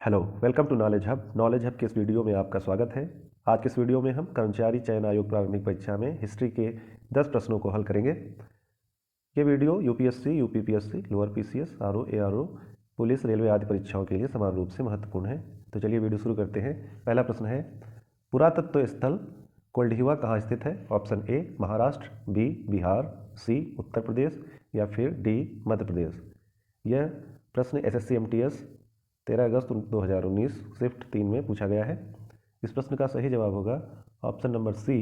Hello, welcome to knowledge hub. Knowledge hub के इस video में आपका स्वागत है। आज के इस वीडियो में हम कर्मचारी चयन आयोग प्रारंभिक परीक्षा में हिस्ट्री के 10 प्रश्नों को हल करेंगे। ये video UPSC, UPPSC, lower PCS, RO, ARO, police, railway आदि परीक्षाओं के लिए समान रूप से महत्वपूर्ण है। तो चलिए वीडियो शुरू करते हैं। पहला प्रश्न है, पुरातत्व स्थल कोल्ढिवा कहाँ स्थित है? Option A Maharashtra, B Bihar, C Uttar Pradesh या फिर डी मध्य प्रदेश। यह प्रश्न एसएससी एमटीएस 13 अगस्त 2019 शिफ्ट 3 में पूछा गया है। इस प्रश्न का सही जवाब होगा ऑप्शन नंबर सी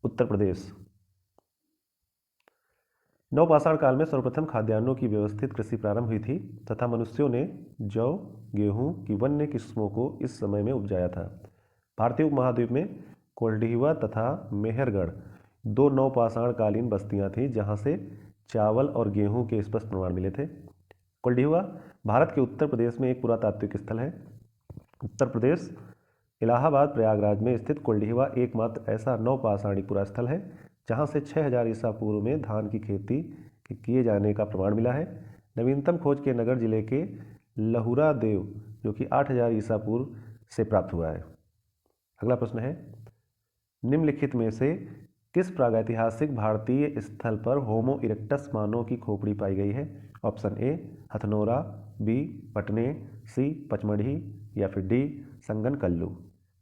उत्तर प्रदेश। नवपाषाण काल में सर्वप्रथम खाद्यान्नों की व्यवस्थित कृषि प्रारंभ हुई थी तथा मनुष्यों ने जौ, गेहूं की वन्य किस्मों को इस समय में उपजाया था। भारतीय उपमहाद्वीप में कोल्ढिवा तथा मेहरगढ़ दो नवपाषाण कालीन बस्तियां थीं जहां से चावल और गेहूं के स्पष्ट प्रमाण मिले थे। कोल्ढिवा भारत के उत्तर प्रदेश में एक पुरातात्विक स्थल है। उत्तर प्रदेश इलाहाबाद प्रयागराज में स्थित कोल्ढिवा एकमात्र ऐसा नवपाषाणी पुरा स्थल है जहां से 6000 ईसा पूर्व में धान की खेती किए जाने का प्रमाण मिला है। नवीनतम खोज के नगर जिले के लहुरा देव जो कि 8000 ईसा पूर्व से प्राप्त हुआ है। अगला प्रश्न है, निम्नलिखित में से किस प्रागैतिहासिक भारतीय स्थल पर होमो इरेक्टस मानव की खोपड़ी पाई गई है? ऑप्शन ए हथनोरा, बी पटने, सी पचमढ़ी या फिर डी संगनकल्लू।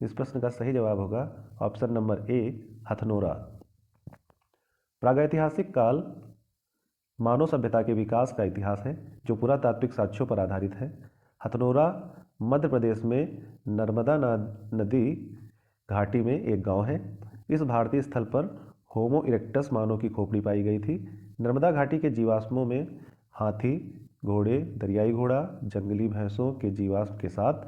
इस प्रश्न का सही जवाब होगा ऑप्शन नंबर ए हथनोरा। प्रागैतिहासिक काल मानव सभ्यता के विकास का इतिहास है जो पुरातात्विक साक्ष्यों पर आधारित है। हथनोरा मध्य प्रदेश में नर्मदा नदी घाटी में एक गांव है। इस भारतीय स्थल पर होमो इरेक्टस मानव की खोपड़ी पाई गई थी। नर्मदा घाटी के जीवाश्मों में हाथी, घोड़े, दरियाई घोड़ा, जंगली भैंसों के जीवाश्म के साथ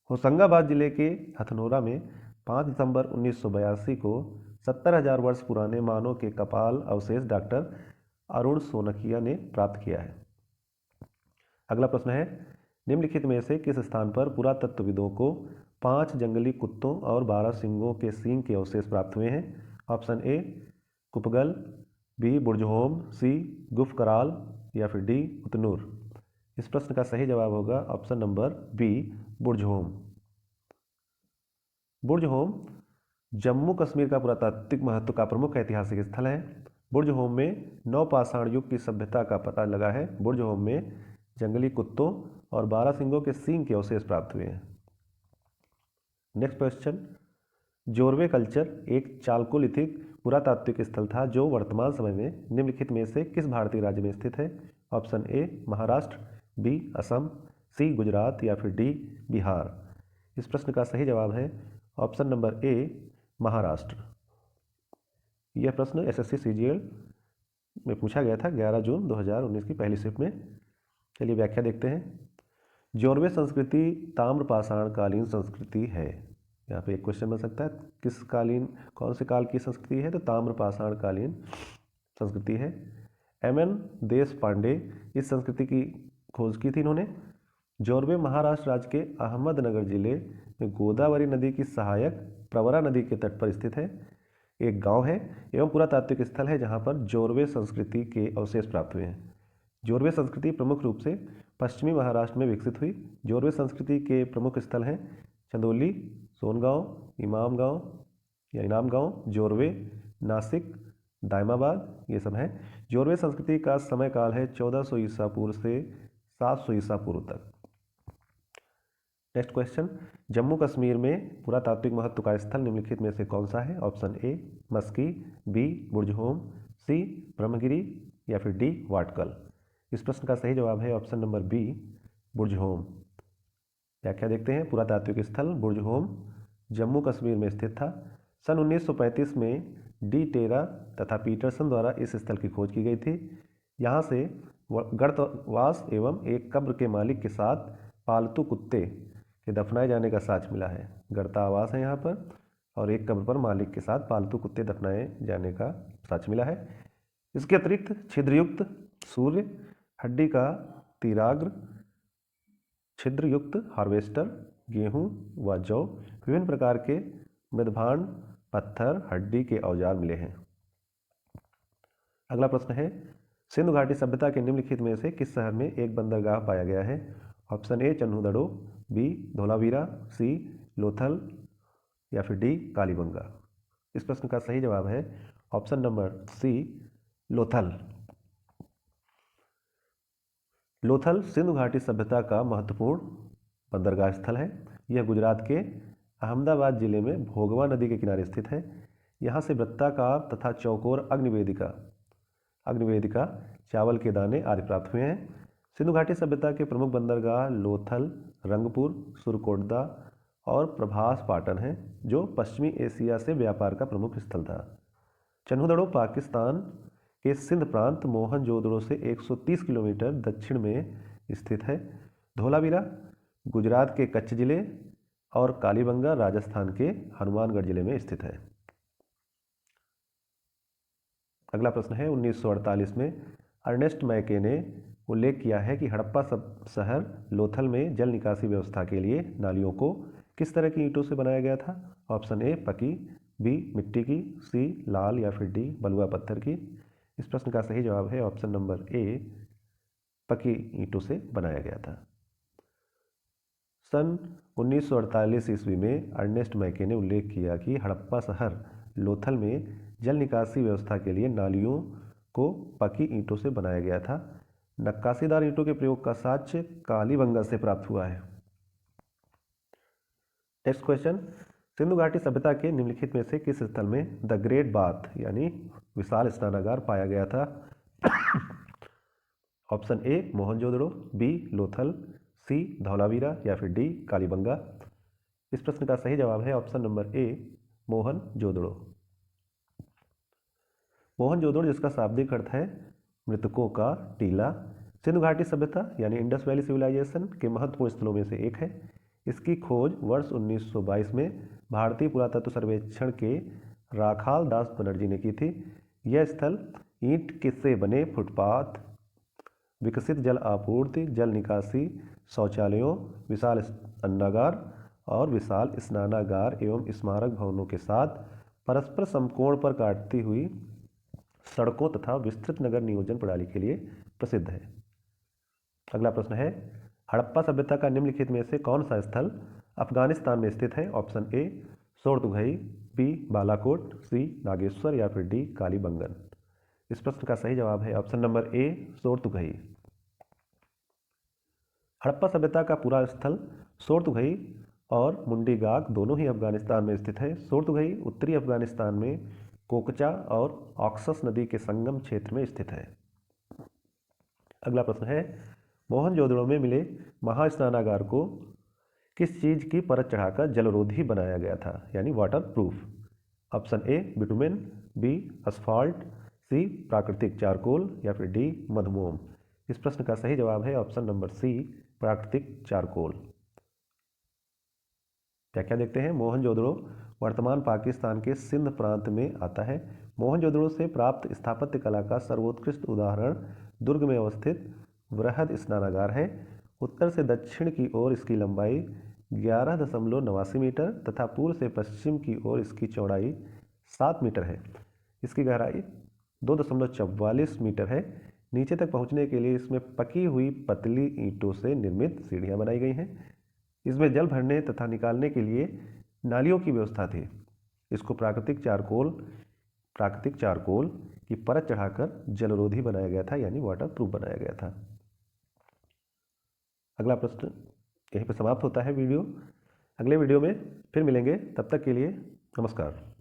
होशंगाबाद जिले के हथनोरा में 5 दिसंबर 1982 को 70,000 वर्ष पुराने मानव के कपाल अवशेष डॉक्टर अरुण सोनकिया ने प्राप्त किया है। अगला प्रश्न है, निम्नलिखित में से किस स्थान पर पुरातत्वविदों को 5 जंगली कुत्तों और 12 सिंगों के सींग के अवशेष प्राप्त हुए हैं? ऑप्शन ए कुपगल, बी बुर्जहोम, सी गुफकराल या फिर डी उतनूर। इस प्रश्न का सही जवाब होगा option number B Burzahom. Burzahom Jammu Kashmir का पुरातात्विक महत्व का प्रमुख ऐतिहासिक स्थल है। बुर्जहोम में नवपाषाण युग की सभ्यता का पता लगा है। बुर्जहोम में जंगली कुत्तों और 12 सिंगों के सींग के अवशेष प्राप्त हुए हैं। नेक्स्ट क्वेश्चन, जोरवे कल्चर एक चालकोलिथिक पुरातात्विक स्थल था जो वर्तमान समय में निम्नलिखित में से किस भारतीय राज्य में स्थित है? Option A Maharashtra, B Assam, C Gujarat या फिर डी बिहार। इस प्रश्न का सही जवाब है ऑप्शन नंबर ए महाराष्ट्र। यह प्रश्न एसएससी सीजीएल में पूछा गया था 11 जून 2019 की पहली शिफ्ट में। चलिए व्याख्या देखते हैं। जोरवे संस्कृति ताम्रपाषाण कालीन संस्कृति है। यहाँ पे एक क्वेश्चन बन सकता है, किस कालीन, कौन से काल की संस्कृति है? तो ताम्रपाषाण कालीन संस्कृति है। एमएन देश पांडे इस संस्कृति की खोज की थी इन्होंने। जोरवे महाराष्ट्र राज्य के अहमदनगर जिले में गोदावरी नदी की सहायक प्रवरा नदी के तट पर स्थित है। एक गांव है एवं पुरातात्विक स्थल है जहां पर जोरवे संस्कृति के अवशेष प्राप्त हुए हैं। जोरवे संस्कृति प्रमुख रूप से पश्चिमी महाराष्ट्र में विकसित हुई। जोरवे संस्कृति के प्रमुख स्थल हैं चंदौली, सोनगांव, इनाम गांव, जोरवे, नासिक, दायमाबाद, ये सब हैं। जोरवे संस्कृति का समय काल है 1400 ईसा पूर्व से 700 ईसा पूर्व तक। नेक्स्ट क्वेश्चन, जम्मू कश्मीर में पुरातात्विक महत्व का स्थल निम्नलिखित में से कौन सा है? Option A Maski, B Burzahom, C Brahmagiri या फिर डी वाटकल। इस प्रश्न का सही जवाब है ऑप्शन नंबर बी बुर्जहोम। व्याख्या देखते हैं। पुरातात्विक स्थल बुर्जहोम जम्मू कश्मीर में स्थित था। सन 1935 में डी टेरा तथा पीटरसन द्वारा इस स्थल की खोज की गई थी। यहाँ से गर्तवास एवं एक कब्र के मालिक के साथ पालतू कुत्ते के दफनाए जाने का साक्ष्य मिला है। गर्तावास है यहाँ पर और एक कब्र पर मालिक के साथ पालतू कुत्ते दफनाए जाने का साक्ष्य मिला है। इसके अतिरिक्त छिद्रयुक्त सूर्य, हड्डी का तीराग्र, छिद्रयुक्त हार्वेस्टर, गेहूं व जौ, विभिन्न प्रकार के मृदभांड, पत्थर, हड्डी के औजार मिले हैं। अगला प्रश्न है, सिंधु घाटी सभ्यता के निम्नलिखित में से किस शहर में एक बंदरगाह पाया गया है? ऑप्शन ए चन्हू, बी धोलावीरा, सी लोथल या फिर डी कालीबंगा। इस प्रश्न का सही जवाब है option number C Lothal. Lothal Sindhu घाटी सभ्यता का महत्वपूर्ण बंदरगाह स्थल है। यह गुजरात के अहमदाबाद जिले में भोगवा नदी के किनारे स्थित है। यहाँ से वृत्ताकार तथा चौकोर अग्निवेदिका, चावल के दाने आदि प्राप्त हुए हैं। सिंधु घाटी सभ्यता के प्रमुख बंदरगाह लोथल, रंगपुर, सुरकोटदा और प्रभास पाटन हैं, जो पश्चिमी एशिया से व्यापार का प्रमुख स्थल था। चन्हू पाकिस्तान के सिंध प्रांत मोहनजोदड़ो से 130 किलोमीटर दक्षिण में स्थित है। धोलावीरा गुजरात के कच्छ जिले और कालीबंगा राजस्थान के हनुमानगढ़ जिले में स्थित है। अगला प्रश्न है 1948 में अर्नेस्ट मैके ने उल्लेख किया है कि हड़प्पा शहर लोथल में जल निकासी व्यवस्था के लिए नालियों को किस तरह की ईंटों से बनाया गया था। ऑप्शन ए पकी, बी मिट्टी की, सी लाल या फिर डी बलुआ पत्थर की। इस प्रश्न का सही जवाब है ऑप्शन नंबर ए पकी ईंटों से बनाया गया था। सन 1948 ईस्वी में अर्नेस्ट मैके ने उल्लेख किया कि हड़प्पा शहर लोथल में जल निकासी व्यवस्था के लिए नालियों को पकी ईंटों से बनाया गया था। नक्काशीदार ईंटों के प्रयोग का साक्ष्य कालीबंगा से प्राप्त हुआ है। नेक्स्ट क्वेश्चन, सिंधु घाटी सभ्यता के निम्नलिखित में से किस स्थल में द ग्रेट बाथ यानी विशाल स्नानागार पाया गया था। Option A Mohenjodaro, B Lothal, C Dholavira या फिर डी कालीबंगा। इस प्रश्न का सही जवाब है option number A Mohenjodaro. Mohenjodaro जिसका शाब्दिक अर्थ है मृतकों का टीला, सिंधु घाटी सभ्यता यानी इंडस वैली सिविलाइजेशन के महत्वपूर्ण स्थलों में से एक है। इसकी खोज वर्ष 1922 में भारतीय पुरातत्व सर्वेक्षण के राखाल दास बनर्जी ने की थी। यह स्थल ईंट से बने फुटपाथ, विकसित जल आपूर्ति, जल निकासी, शौचालयों, विशाल अन्नागार और विशाल स्नानागार एवं स्मारक भवनों के साथ परस्पर समकोण पर काटती हुई सड़कों तथा विस्तृत नगर नियोजन प्रणाली के लिए प्रसिद्ध है। अगला प्रश्न है हड़प्पा सभ्यता का निम्नलिखित में से कौन सा स्थल अफगानिस्तान में स्थित है। ऑप्शन ए सोरतुघई, बी बालाकोट, सी नागेश्वर या फिर डी कालीबंगन। इस प्रश्न का सही जवाब है ऑप्शन नंबर ए सोरतुघई। हड़प्पा सभ्यता का पूरा स्थल सोरतुघई और मुंडीगाग दोनों ही अफगानिस्तान में स्थित है। सोरतुघई उत्तरी अफगानिस्तान में कोकचा और ऑक्सस नदी के संगम क्षेत्र में स्थित है। अगला प्रश्न है मोहनजोदड़ो में मिले महास्नानागार को किस चीज की परत चढ़ाकर जलरोधी बनाया गया था यानी waterproof. Option A bitumen, B asphalt, C प्राकृतिक चारकोल या फिर डी मधुमोम। इस प्रश्न का सही जवाब है ऑप्शन नंबर सी प्राकृतिक चारकोल। व्याख्या देखते हैं। मोहनजोदड़ो वर्तमान पाकिस्तान के सिंध प्रांत में आता है। मोहनजोदड़ो से प्राप्त स्थापत्य कला का सर्वोत्कृष्ट उदाहरण दुर्ग में अवस्थित वृहद स्नानागार है। उत्तर से दक्षिण की ओर इसकी लंबाई 11.89 मीटर तथा पूर्व से पश्चिम की ओर इसकी चौड़ाई 7 मीटर है। इसकी गहराई 2.44 मीटर है। नीचे तक पहुंचने के लिए इसमें पकी हुई पतली ईंटों से निर्मित सीढ़ियां बनाई गई हैं। इसमें जल भरने तथा निकालने के लिए नालियों की व्यवस्था थी। इसको प्राकृतिक चारकोल की परत चढ़ाकर जलरोधी बनाया गया था यानी वाटर प्रूफ बनाया गया था। अगला प्रश्न यहीं पर समाप्त होता है वीडियो। अगले वीडियो में फिर मिलेंगे, तब तक के लिए नमस्कार।